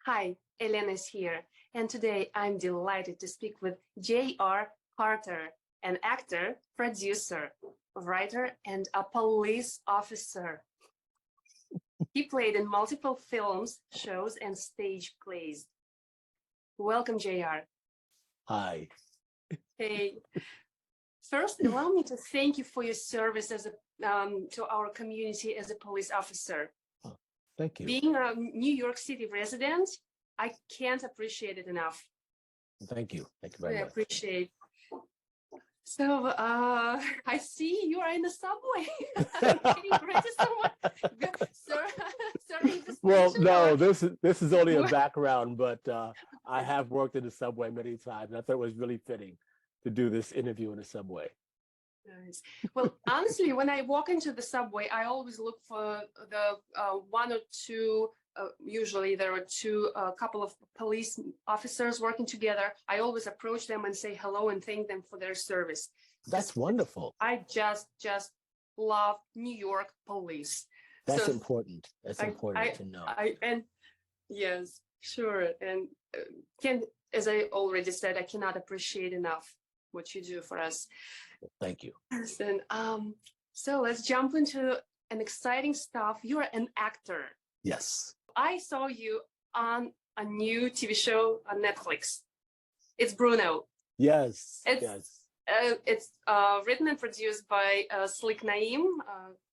Hi, Elena is here, and today I'm delighted to speak with J.R. Carter, an actor, producer, writer, and a police officer. He played in multiple films, shows, and stage plays. Welcome, J.R. Hi. Hey, first, allow me to thank you for your service to our community as a police officer. Oh, thank you. Being a New York City resident, I can't appreciate it enough. Thank you. Thank you very I much. appreciate. So I see you are in the subway. Getting ready serving the Well, station. no, this is only a background, but I have worked in the subway many times. And I thought it was really fitting to do this interview in the subway. Nice. Well, honestly, when I walk into the subway, I always look for the one or two. Usually, there are couple of police officers working together. I always approach them and say hello and thank them for their service. That's wonderful. I just love New York police. That's So important. That's important to know. Yes, sure. And as I already said, I cannot appreciate enough what you do for us. Thank you. And so let's jump into an exciting stuff. You're an actor. Yes. I saw you on a new TV show on Netflix. It's Bruno. Yes. It's written and produced by Slick Naim.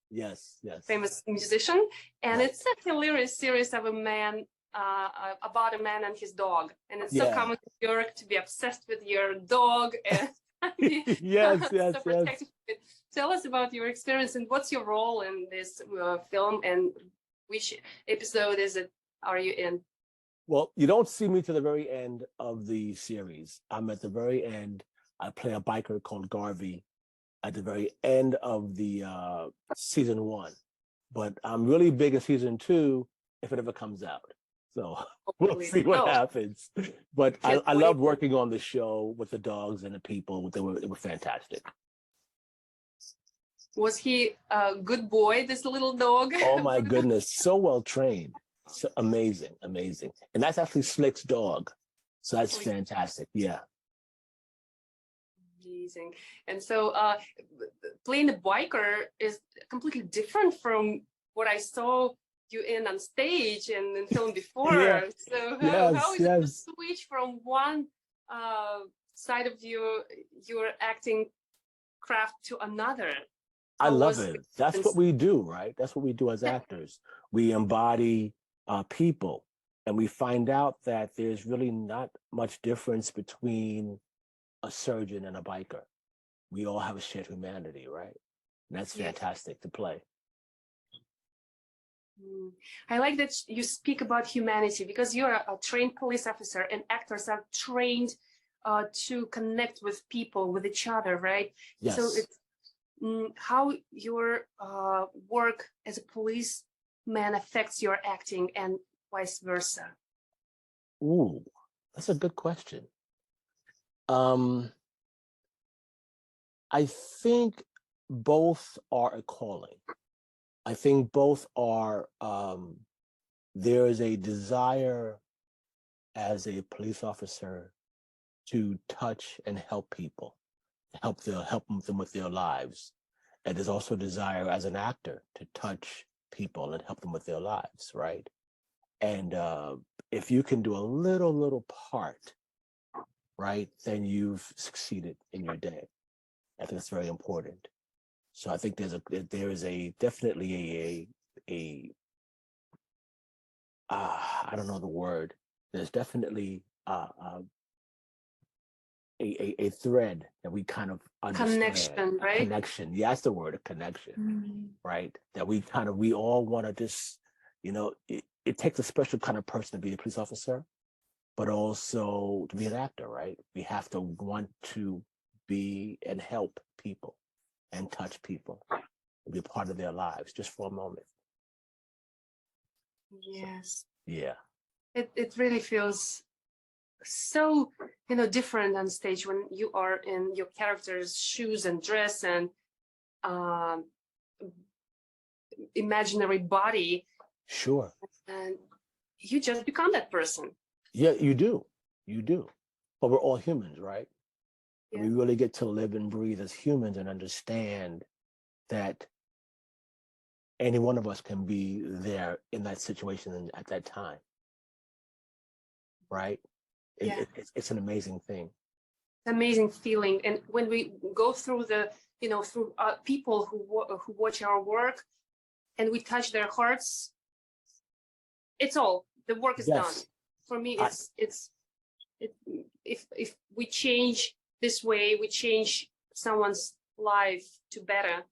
Yes. Famous musician, and Right. it's a hilarious series of about a man and his dog, and it's so common in New York to be obsessed with your dog and yes. Tell us about your experience and what's your role in this film, and which episode are you in? Well, you don't see me to the very end of the series. I'm at the very end. I play a biker called Garvey at the very end of the season 1, but I'm really big in season 2 if it ever comes out. So we'll see what happens. But I love working on the show with the dogs and the people. They were fantastic. Was he a good boy, this little dog? Oh my goodness, so well trained. So amazing. And that's actually Slick's dog. So that's fantastic. Yeah. Amazing. And so playing a biker is completely different from what I saw you in on stage and in film before. Yeah. So how is it to switch from one side of your acting craft to another? I love it. That's what we do, right? That's what we do as actors. We embody people, and we find out that there's really not much difference between a surgeon and a biker. We all have a shared humanity, right? And that's fantastic to play. I like that you speak about humanity, because you're a trained police officer, and actors are trained to connect with people, with each other, right? Yes. So it's how your work as a policeman affects your acting and vice versa. Ooh, that's a good question. I think both are a calling. I think both are, there is a desire as a police officer to touch and help people, help them with their lives. And there's also a desire as an actor to touch people and help them with their lives, right? And if you can do a little part, right, then you've succeeded in your day. I think it's very important. So I think there is definitely I don't know the word. There's definitely a thread that we kind of understand. Connection, right? A connection. Yeah, that's the word, a connection, right? That we all want to just, it takes a special kind of person to be a police officer, but also to be an actor, right? We have to want to be and help people and touch people and be a part of their lives just for a moment. Yes. So, yeah. It really feels so different on stage when you are in your character's shoes and dress and imaginary body. Sure. And you just become that person. Yeah, you do. You do. But we're all humans, right? Yeah. We really get to live and breathe as humans and understand that any one of us can be there in that situation at that time, right? Yeah. It's an amazing thing. Amazing feeling. And when we go through through people who watch our work and we touch their hearts, it's all, the work is done. Yes. For me, if we change this way, we change someone's life to better,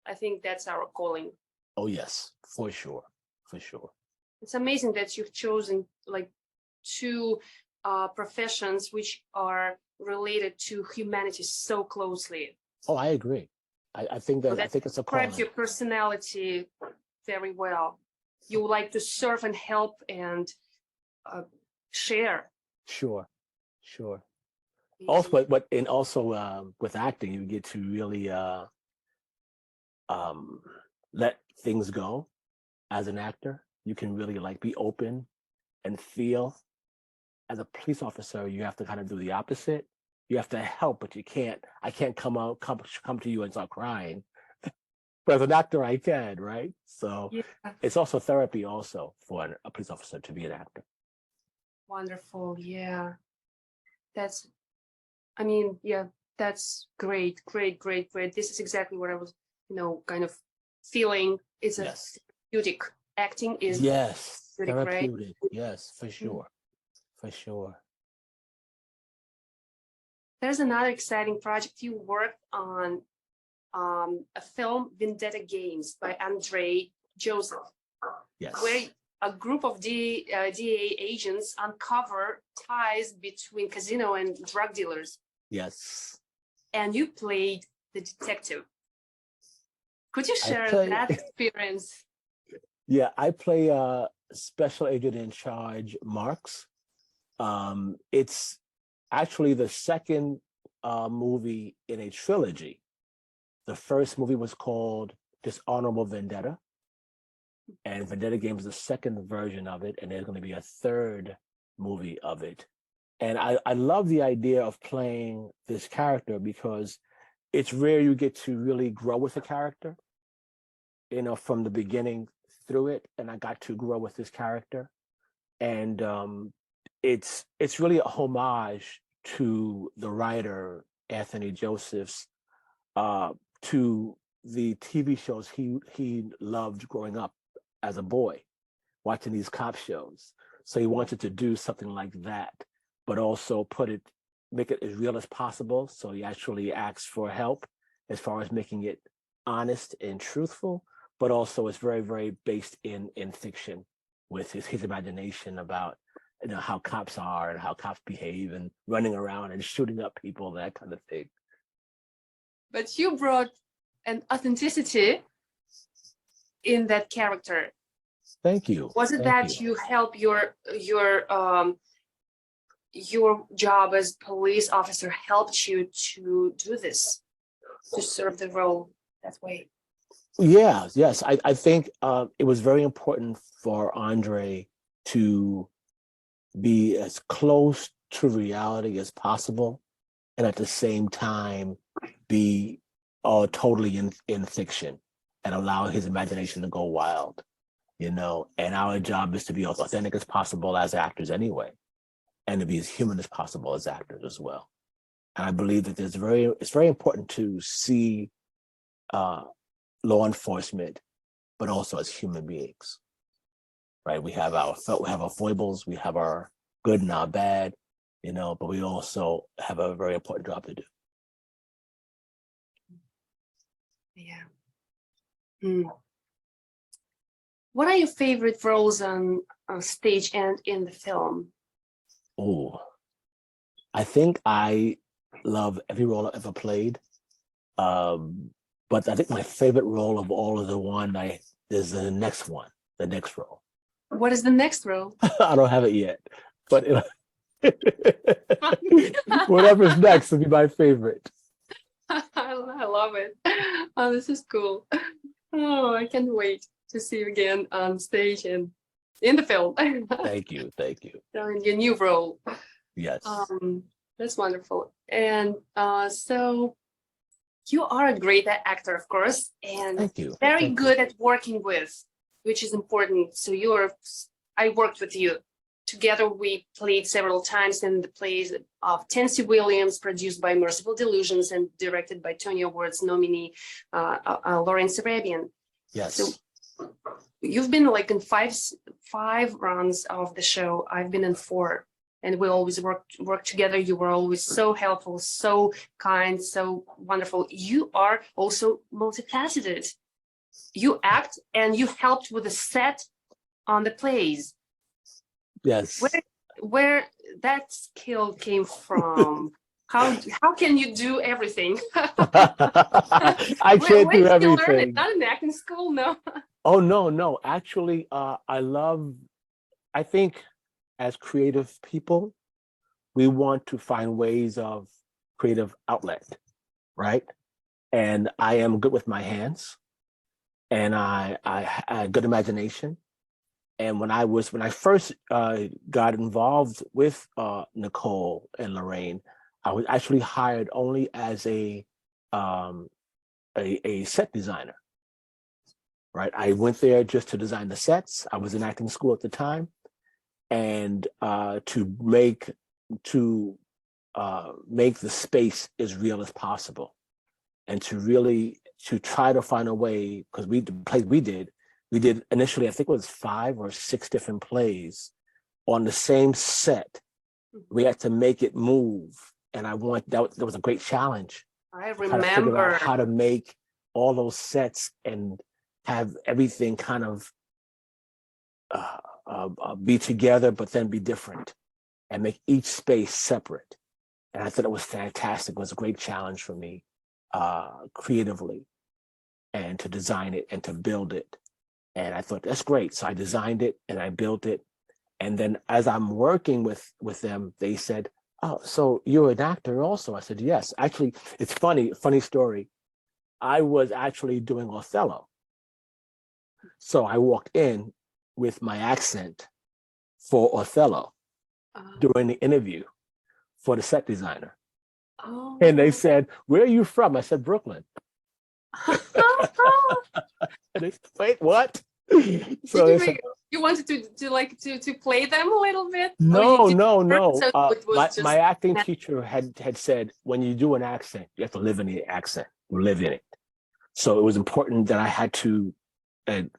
I think that's our calling. Oh, yes, for sure. For sure. It's amazing that you've chosen like two professions which are related to humanity so closely. Oh, I agree. I think So I that think it's a describes calling. your personality very well. You like to serve and help and share. Sure. Also, but with acting, you get to really let things go as an actor. You can really like be open and feel. As a police officer, you have to kind of do the opposite. You have to help, but you can't. I can't come to you and start crying. But as an actor, I can, right? So Yeah. it's also therapy, also for a police officer to be an actor. Wonderful. Yeah. That's great. This is exactly what I was, kind of feeling. It's a Yes. therapeutic. Acting is Yes. therapeutic, Therapeutic. Yes, for sure. For sure. There's another exciting project you worked on, a film, Vendetta Games by Andre Joseph, Yes. where a group of DEA agents uncover ties between casino and drug dealers. Yes. And you played the detective. Could you share that experience? Yeah, I play special agent in charge, Marks. It's actually the second movie in a trilogy. The first movie was called Dishonorable Vendetta, and Vendetta Games is the second version of it, and there's going to be a third movie of it. And I love the idea of playing this character because it's rare you get to really grow with a character, from the beginning through it. And I got to grow with this character. And it's really a homage to the writer Anthony Joseph's to the TV shows he loved growing up as a boy, watching these cop shows. So he wanted to do something like that, but also make it as real as possible. So he actually asked for help as far as making it honest and truthful, but also it's very, very based in fiction with his imagination about how cops are and how cops behave and running around and shooting up people, that kind of thing. But you brought an authenticity in that character. Thank you. Was it that you help your job as police officer helped you to do this, to serve the role that way? Yes. I think it was very important for Andre to be as close to reality as possible, and at the same time be totally in fiction and allow his imagination to go wild, And our job is to be as authentic as possible as actors anyway, and to be as human as possible as actors as well. And I believe that it's very important to see law enforcement, but also as human beings, right? We have our foibles, we have our good and our bad, but we also have a very important job to do. Yeah. What are your favorite roles on stage and in the film? Oh, I think I love every role I've ever played. But I think my favorite role of all is the next role. What is the next role? I don't have it yet, but whatever's next will be my favorite. I love it. Oh, this is cool. Oh, I can't wait to see you again on stage and in the film. Thank you. Thank you. So in your new role. Yes. That's wonderful. And so you are a great actor, of course, and Thank you. very Thank good at working with, which is important. So I worked with you. Together, we played several times in the plays of Tennessee Williams, produced by Merciful Delusions and directed by Tony Awards nominee Lawrence Arabian. Yes. So you've been like in five runs of the show. I've been in 4, and we always work together. You were always so helpful, so kind, so wonderful. You are also multifaceted. You act and you helped with the set on the plays. Yes. Where that skill came from? How can you do everything? I can't do Where did you learn it? everything. Not in acting school, no. Oh, no. Actually, I think as creative people, we want to find ways of creative outlet, right? And I am good with my hands, and I had good imagination. And when I first got involved with Nicole and Lorraine, I was actually hired only as a set designer. Right, I went there just to design the sets. I was in acting school at the time, and to make the space as real as possible, and to try to find a way, because the plays we did initially, I think it was 5 or 6 different plays on the same set. We had to make it move, and that was a great challenge. I Try to figure remember. out how to make all those sets and have everything kind of be together, but then be different, and make each space separate. And I thought it was fantastic. It was a great challenge for me creatively, and to design it and to build it. And I thought, that's great. So I designed it and I built it. And then as I'm working with them, they said, oh, so you're an actor also? I said, yes. Actually, it's funny story. I was actually doing Othello. So I walked in with my accent for Othello during the interview for the set designer. Oh. And they said, where are you from? I said, Brooklyn. And they said, wait, what? So they said, you wanted to play them a little bit? no. So it was My acting teacher had said, when you do an accent, you have to live in the accent, live in it. So it was important that I had to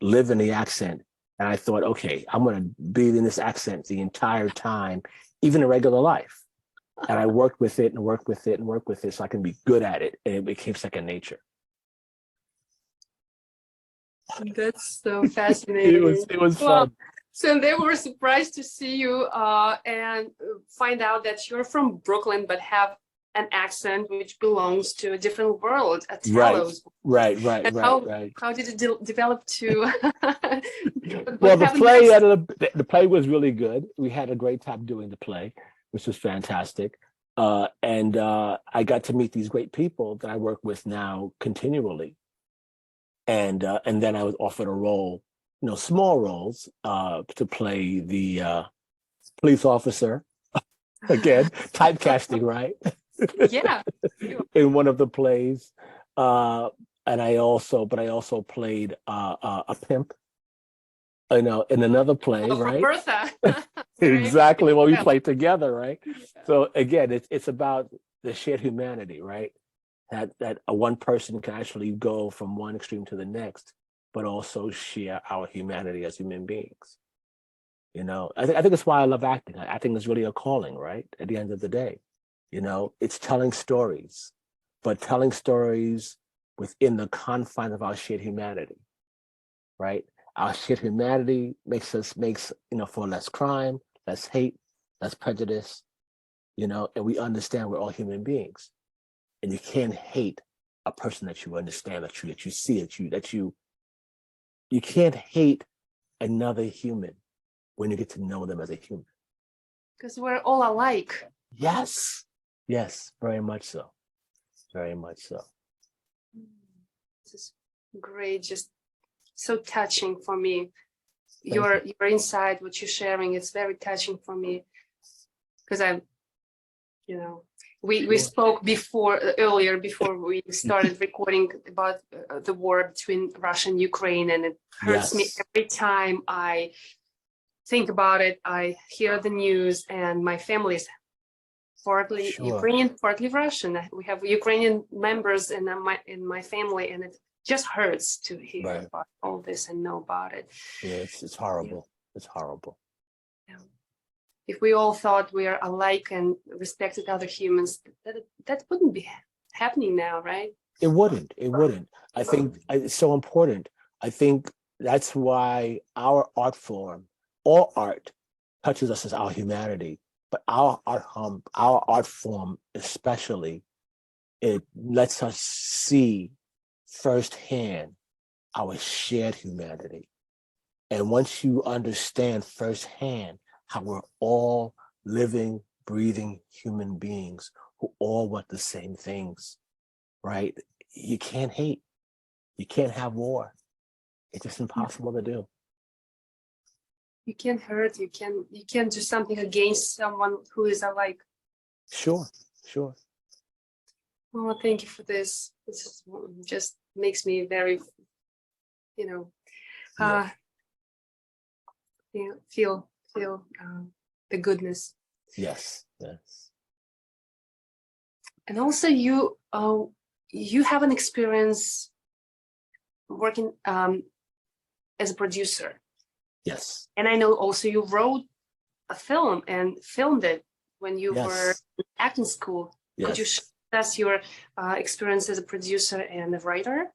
live in the accent. And I thought, okay, I'm going to be in this accent the entire time, even in regular life. And I worked with it and worked with it and worked with it so I can be good at it. And it became second nature. That's so fascinating. It was fun. So they were surprised to see you and find out that you're from Brooklyn, but have an accent which belongs to a different world, a Talos. Right. How did it develop to? Well, the play was really good. We had a great time doing the play, which was fantastic. And I got to meet these great people that I work with now continually. And then I was offered a role, small roles, to play the police officer. Again, typecasting, right? Yeah. In one of the plays. And I also played a pimp, in another play, right? Bertha. Exactly. Well, we played together, right? So again, it's about the shared humanity, right? That one person can actually go from one extreme to the next, but also share our humanity as human beings. I think that's why I love acting. I think it's really a calling, right? At the end of the day, it's telling stories, but telling stories within the confines of our shared humanity, right? Our shared humanity makes for less crime, less hate, less prejudice, and we understand we're all human beings. And you can't hate a person that you understand, that you see, you can't hate another human when you get to know them as a human. Because we're all alike. Yes, very much so. Very much so. This is great, just so touching for me. your insight, what you're sharing, it's very touching for me, because we spoke earlier before we started recording about the war between Russia and Ukraine, and it hurts me every time I think about it. I hear the news, and my family is partly Ukrainian, partly Russian. We have Ukrainian members in my family, and it just hurts to hear about all this and know about it. Yeah, it's horrible. It's horrible. Yeah. If we all thought we are alike and respected other humans, that wouldn't be happening now, right? It wouldn't. It wouldn't. I think it's so important. I think that's why our art form, all art, touches us as our humanity. But our art form especially, it lets us see firsthand our shared humanity. And once you understand firsthand how we're all living, breathing human beings who all want the same things, right? You can't hate. You can't have war. It's just impossible to do. You can't hurt. You can't do something against someone who is alike. Sure. Oh, thank you for this. This just makes me very, feel the goodness. Yes. And also, you have an experience working as a producer. Yes. And I know also you wrote a film and filmed it when you were in acting school. Yes. Could you share with us your experience as a producer and a writer?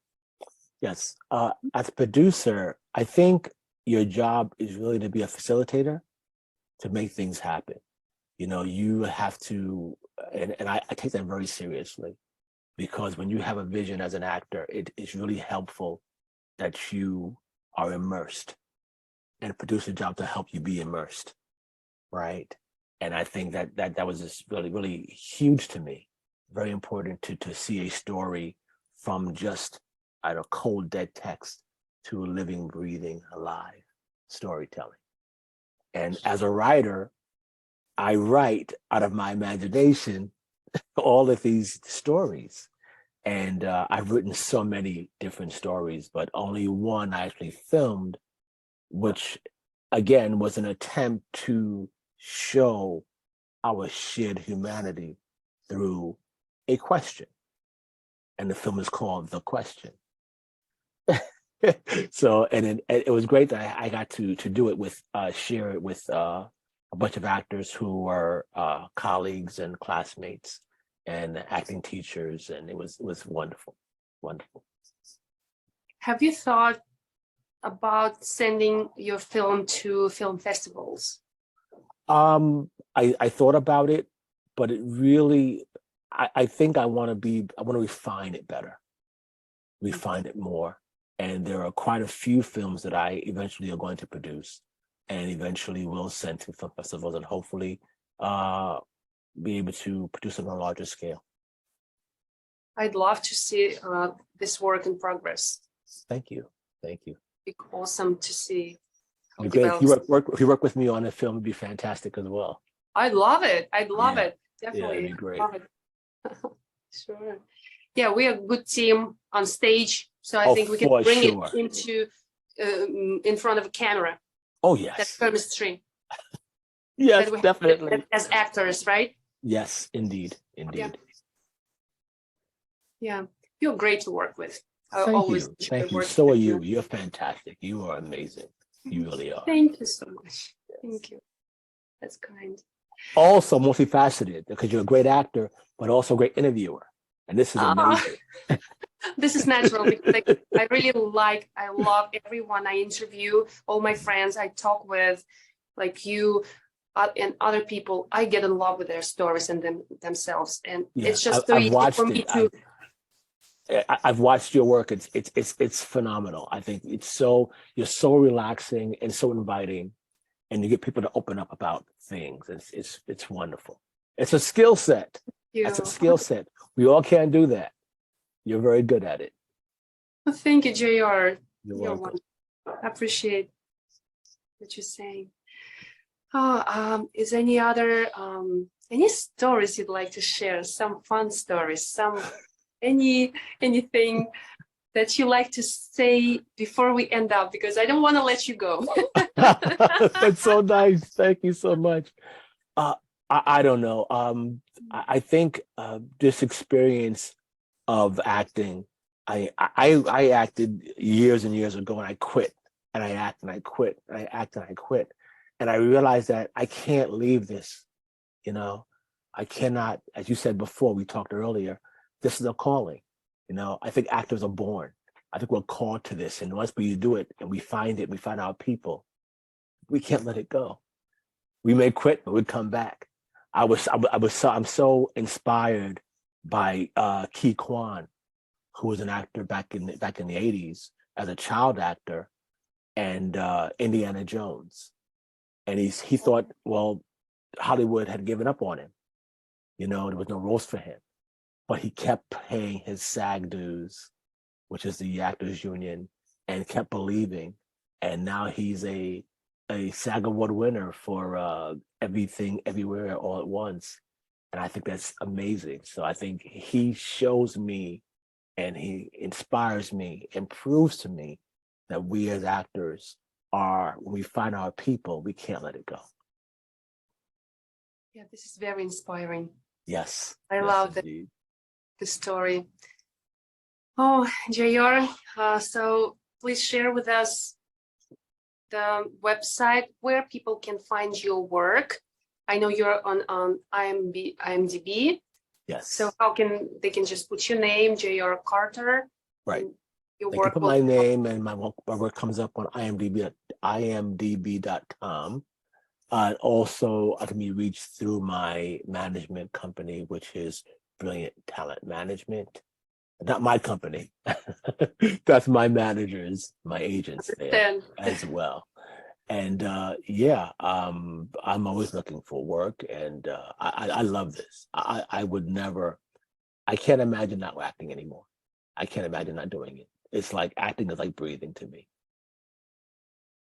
Yes. As a producer, I think your job is really to be a facilitator, to make things happen. You have to, and I take that very seriously, because when you have a vision as an actor, it is really helpful that you are immersed, and a producer job to help you be immersed, right? And I think that was just really, really huge to me. Very important to see a story from just a cold, dead text to a living, breathing, alive storytelling. And as a writer, I write out of my imagination all of these stories. And I've written so many different stories, but only one I actually filmed, which again was an attempt to show our shared humanity through a question. And the film is called The Question. So, and it was great that I got to do it with, share it with a bunch of actors who were colleagues and classmates and acting teachers, and it was wonderful. Have you thought about sending your film to film festivals? I thought about it, but it really, I think I want to refine it better, refine it more. And there are quite a few films that I eventually are going to produce and eventually will send to film festivals, and hopefully be able to produce them on a larger scale. I'd love to see this work in progress. Thank you. It'd be awesome to see. It'd be great. If you work with me on a film, it'd be fantastic as well. I'd love it. Definitely. Yeah, it'd be great. Love it. Sure. Yeah, we are a good team on stage, so I think we can bring it into in front of a camera. Oh yes. That chemistry. Yes, definitely. As actors, right? Yes, indeed. Yeah, you're great to work with. Thank you. So are you. You're fantastic. You are amazing. You really are. Thank you so much. Thank you. That's kind. Also multifaceted, because you're a great actor, but also a great interviewer. And this is amazing. This is natural, because I love everyone I interview, all my friends I talk with, like you and other people. I get in love with their stories and themselves. And it's just so easy for me to. I've watched your work. It's phenomenal. I think you're so relaxing and so inviting, and you get people to open up about things. It's wonderful. It's a skill set. That's a skill set. We all can't do that. You're very good at it. Well, thank you, JR. You're welcome. I appreciate what you're saying. Oh, is any other any stories you'd like to share? Some fun stories, anything that you like to say before we end up, because I don't want to let you go. That's so nice. Thank you so much. I don't know. I think this experience of acting, I acted years and years ago, and I quit, and I act and I quit, and I act and I quit, and I realized that I can't leave this. You know, I cannot. As you said before, we talked earlier. This is a calling. You know, I think actors are born. I think we're called to this, and once we do it and we find it, we find our people. We can't let it go. We may quit, but we come back. I'm so inspired by Ki Kwan, who was an actor back in the 80s as a child actor, and Indiana Jones. And he thought, well, Hollywood had given up on him. You know, there was no roles for him, but he kept paying his SAG dues, which is the Actors Union, and kept believing. And now he's a SAG Award winner for Everything, Everywhere, All at Once. And I think that's amazing. So I think he shows me and he inspires me and proves to me that we as actors when we find our people, we can't let it go. Yeah, this is very inspiring. Yes. I yes, love the story. Oh, JR, so please share with us the website where people can find your work. I know you're on IMDb. Yes. So how can they just put your name, JR Carter? Right. Your they work can put my name, and my work comes up on imdb.com. Also, I can be reached through my management company, which is Brilliant Talent Management. Not my company. That's my managers, my agents there as well. And I'm always looking for work, and I love this. I would never, I can't imagine not acting anymore. I can't imagine not doing it. It's like acting is like breathing to me.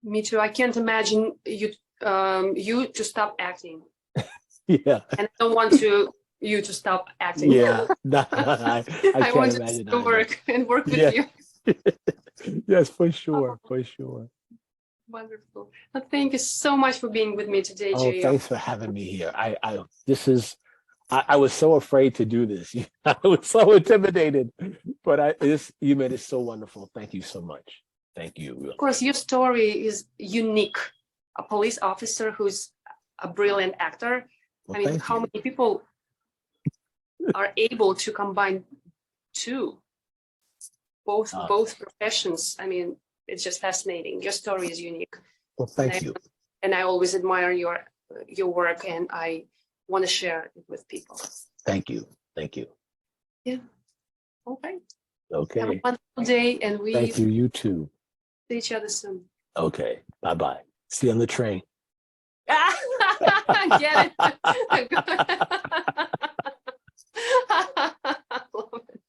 Me too. I can't imagine you to stop acting. Yeah. And I don't want you to stop acting. Yeah. I want imagine to work with you. Yes, for sure. For sure. Wonderful. Well, thank you so much for being with me today, Oh, JR. thanks for having me here. I was so afraid to do this. I was so intimidated, but you made it so wonderful. Thank you so much. Thank you. Really. Of course, your story is unique. A police officer who's a brilliant actor. Well, I mean, how many people are able to combine both professions? I mean, it's just fascinating. Your story is unique. Well, thank you. And I always admire your work, and I want to share it with people. Thank you. Thank you. Yeah. Okay. Okay. Have a wonderful day, and Thank you. You too. See each other soon. Okay. Bye-bye. See you on the train. Get it. Love it.